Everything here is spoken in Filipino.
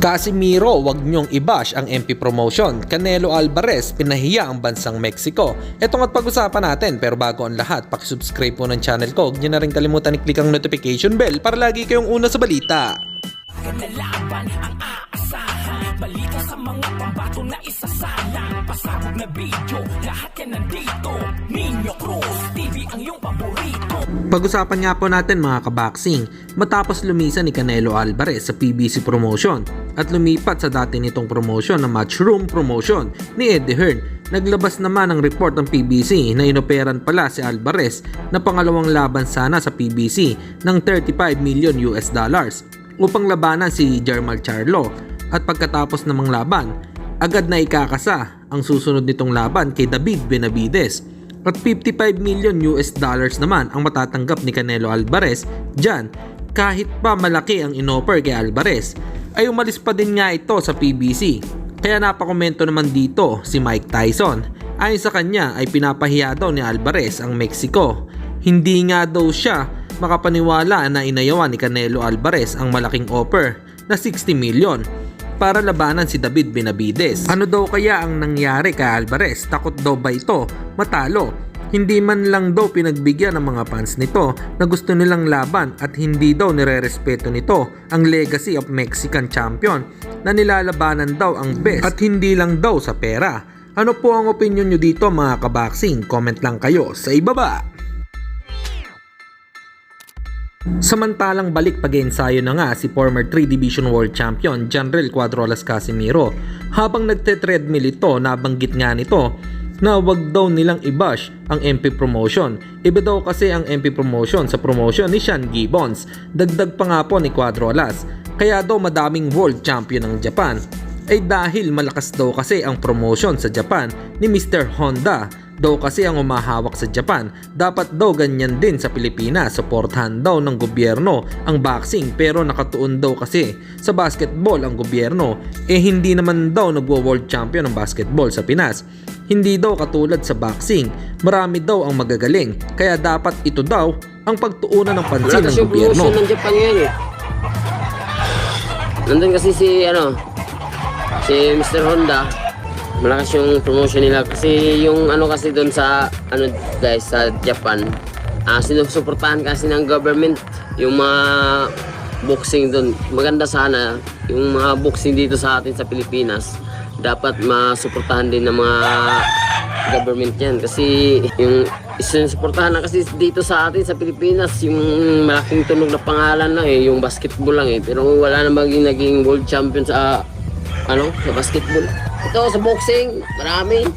Casimiro, wag niyong i-bash ang MP Promotion. Canelo Alvarez, pinahiya ang bansang Mexico. Ito nga't pag-usapan natin, pero bago ang lahat, pakisubscribe po ng channel ko. Huwag niyo na rin kalimutan i-click ang notification bell para lagi kayong una sa balita. Kanalaban ang aasahan, balita sa mga pambato na isasalang, pasabog na video, lahat yan nandito. Nino Cruz TV ang iyong paborito. Pag-usapan nga po natin mga kaboxing, matapos lumisan ni Canelo Alvarez sa PBC Promotion at lumipat sa dati nitong promotion na Matchroom Promotion ni Eddie Hearn, naglabas naman ang report ng PBC na inoperan pala si Alvarez na pangalawang laban sana sa PBC ng $35 million upang labanan si Jermall Charlo, at pagkatapos namang laban, agad na ikakasa ang susunod nitong laban kay David Benavides. At $55 million naman ang matatanggap ni Canelo Alvarez dyan. Kahit pa malaki ang inoffer kay Alvarez, ay umalis pa din nga ito sa PBC. Kaya napakomento naman dito si Mike Tyson. Ayon sa kanya ay pinapahiya daw ni Alvarez ang Mexico. Hindi nga daw siya makapaniwala na inayawan ni Canelo Alvarez ang malaking offer na $60 million para labanan si David Benavides. Ano daw kaya ang nangyari kay Alvarez? Takot daw ba ito matalo? Hindi man lang daw pinagbigyan ng mga fans nito na gusto nilang laban, at hindi daw nirerespeto nito ang legacy of Mexican champion na nilalabanan daw ang best, at hindi lang daw sa pera. Ano po ang opinion nyo dito mga kaboxing? Comment lang kayo sa ibaba. Samantalang balik pag-ensayo na nga si former 3 Division World Champion Janrell Cuadrolas Casimiro. Habang nagte-treadmill ito, nabanggit nga nito na wag daw nilang i-bash ang MP Promotion. Iba daw kasi ang MP Promotion sa promotion ni Sean Gibbons. Dagdag pa nga po ni Cuadrolas, kaya daw madaming world champion ng Japan ay dahil malakas daw kasi ang promotion sa Japan ni Mr. Honda. Daw kasi ang umahawak sa Japan, dapat daw ganyan din sa Pilipinas. Suportahan daw ng gobyerno ang boxing, pero nakatuon daw kasi sa basketball ang gobyerno. Hindi naman daw nagwo-world champion ng basketball sa Pinas. Hindi daw katulad sa boxing, marami daw ang magagaling, kaya dapat ito daw ang pagtuunan ng pansin ng gobyerno. Promotion ng Japan ngayon eh. Nandun kasi si Mr. Honda. Malakas yung promotion nila kasi yung kasi doon sa guys sa Japan, sinusuportahan kasi ng government yung mga boxing doon. Maganda sana yung mga boxing dito sa atin sa Pilipinas, dapat masuportahan din ng mga government yan, kasi yung sinusuportahan na kasi dito sa atin sa Pilipinas yung malaking tunog na pangalan lang yung basketball lang pero wala namang naging world champion sa sa basketball. Ito sa boxing, marami.